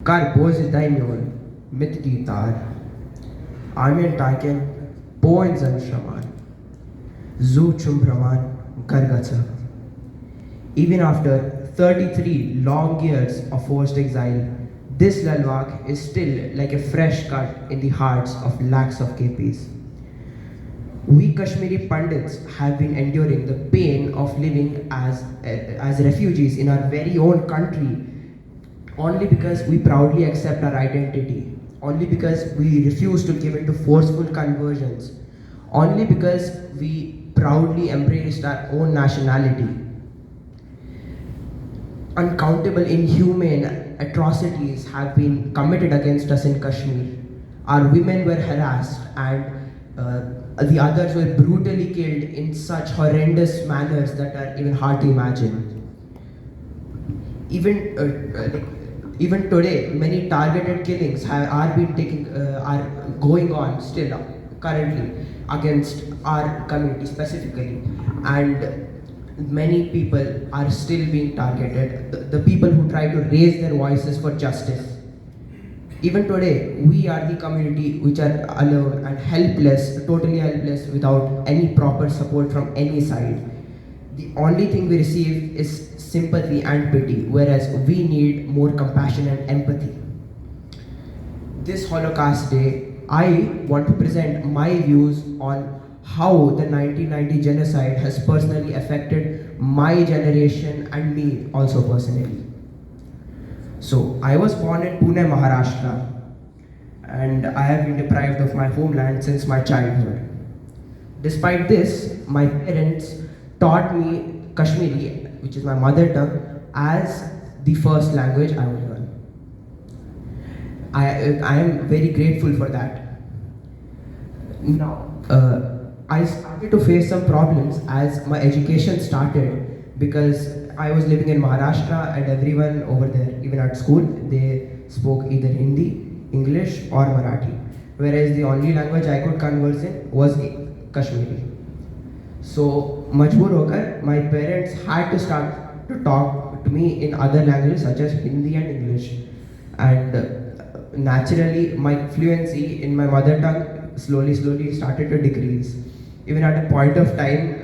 Kar boz daimyon, mit gitar, Armen Taiken, Poen Shaman, Zu Chumbraman, Gargatsa. Even after 33 long years of forced exile, this lalwak is still like a fresh cut in the hearts of lakhs of KPs. We Kashmiri Pandits have been enduring the pain of living as refugees in our very own country only because we proudly accept our identity, only because we refuse to give in to forceful conversions, only because we proudly embraced our own nationality. Uncountable inhumane atrocities have been committed against us in Kashmir. Our women were harassed and the others were brutally killed in such horrendous manners that are even hard to imagine. Even today, many targeted killings are going on still currently against our community specifically, and many people are still being targeted. The people who try to raise their voices for justice. Even today, we are the community which are alone and helpless, totally helpless, without any proper support from any side. The only thing we receive is sympathy and pity, whereas we need more compassion and empathy. This Holocaust Day, I want to present my views on how the 1990 genocide has personally affected my generation and me also personally. So, I was born in Pune, Maharashtra, and I have been deprived of my homeland since my childhood. Despite this, my parents taught me Kashmiri, which is my mother tongue, as the first language I would learn. I am very grateful for that. Now, I started to face some problems as my education started because I was living in Maharashtra and everyone over there, even at school, they spoke either Hindi, English or Marathi. Whereas the only language I could converse in was Kashmiri. So, majboor hokar, my parents had to start to talk to me in other languages such as Hindi and English. And naturally, my fluency in my mother tongue slowly started to decrease. Even at a point of time,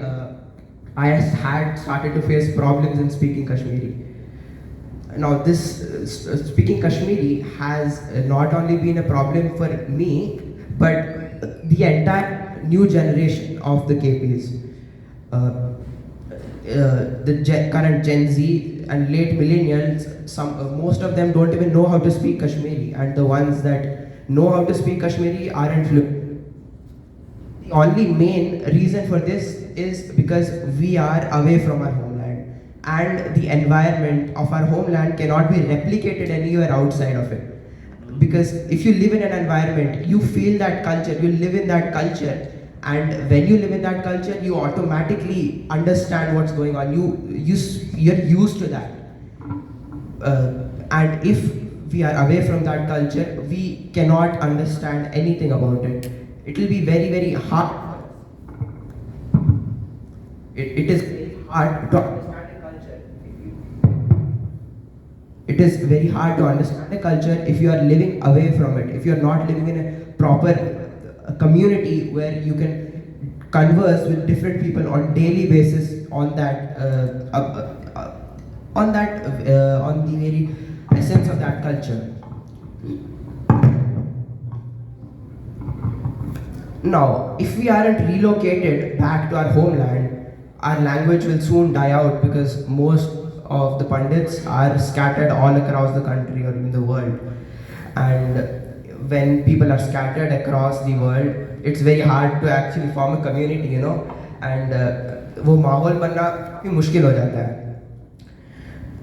I had started to face problems in speaking Kashmiri. Now, this speaking Kashmiri has not only been a problem for me, but the entire new generation of the KPs. The current Gen Z and late millennials, most of them don't even know how to speak Kashmiri, and the ones that know how to speak Kashmiri aren't fluent. The only main reason for this is because we are away from our homeland, and the environment of our homeland cannot be replicated anywhere outside of it. Because if you live in an environment, you feel that culture, you live in that culture, and when you live in that culture, you automatically understand what's going on. You're used to that. And if we are away from that culture, we cannot understand anything about it. It will be very hard. It is very hard to understand a culture. It is very hard to understand a culture if you are living away from it. If you are not living in a proper community where you can converse with different people on daily basis on the very essence of that culture. Now, if we aren't relocated back to our homeland, our language will soon die out because most of the Pandits are scattered all across the country or even the world. And when people are scattered across the world, it's very hard to actually form a community, you know, and वो माहौल बनना काफी मुश्किल हो जाता है.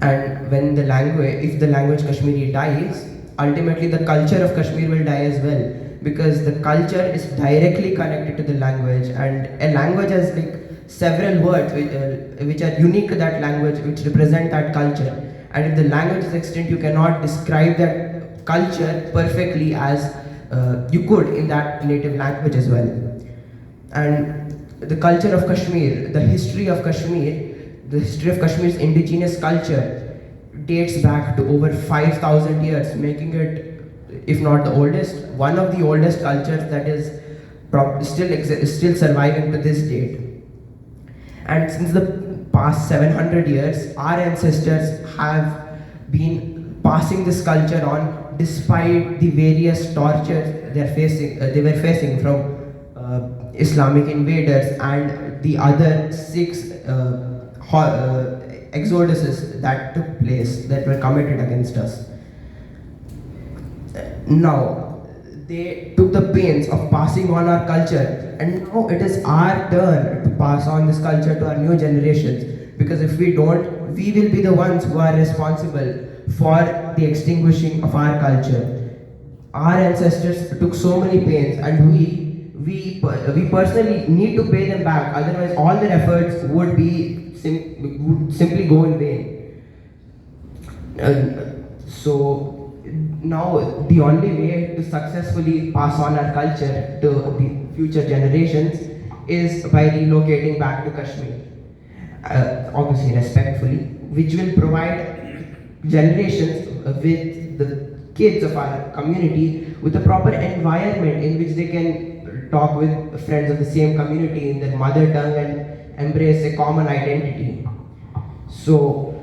And if the language Kashmiri dies, ultimately the culture of Kashmir will die as well, because the culture is directly connected to the language, and a language has like several words which are unique to that language, which represent that culture. And if the language is extinct, you cannot describe that culture perfectly as you could in that native language as well. And the culture of Kashmir, the history of Kashmir's indigenous culture dates back to over 5,000 years, making it, if not the oldest, one of the oldest cultures that is still surviving to this date. And since the past 700 years, our ancestors have been passing this culture on despite the various tortures they were facing from Islamic invaders and the other six exoduses that took place, that were committed against us. Now, they took the pains of passing on our culture, and now it is our turn to pass on this culture to our new generations. Because if we don't, we will be the ones who are responsible for the extinguishing of our culture. Our ancestors took so many pains, and we personally need to pay them back. Otherwise, all their efforts would simply go in vain. So now the only way to successfully pass on our culture to the future generations is by relocating back to Kashmir, obviously respectfully, which will provide generations with the kids of our community with a proper environment in which they can talk with friends of the same community in their mother tongue and embrace a common identity. So,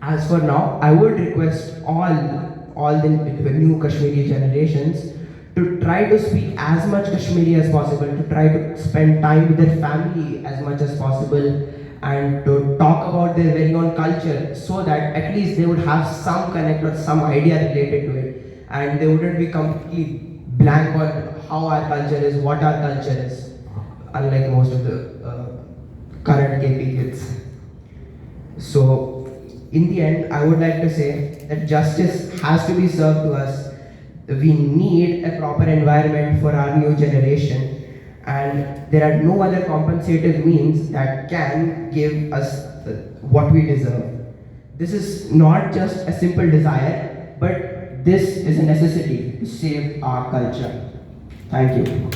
as for now, I would request all the new Kashmiri generations to try to speak as much Kashmiri as possible, to try to spend time with their family as much as possible, and to talk about their very own culture, so that at least they would have some connect or some idea related to it, and they wouldn't be completely blank on how our culture is, what our culture is, unlike most of the current KP kids. So, in the end, I would like to say that justice has to be served to us. We need a proper environment for our new generation, and there are no other compensative means that can give us what we deserve. This is not just a simple desire, but this is a necessity to save our culture. Thank you.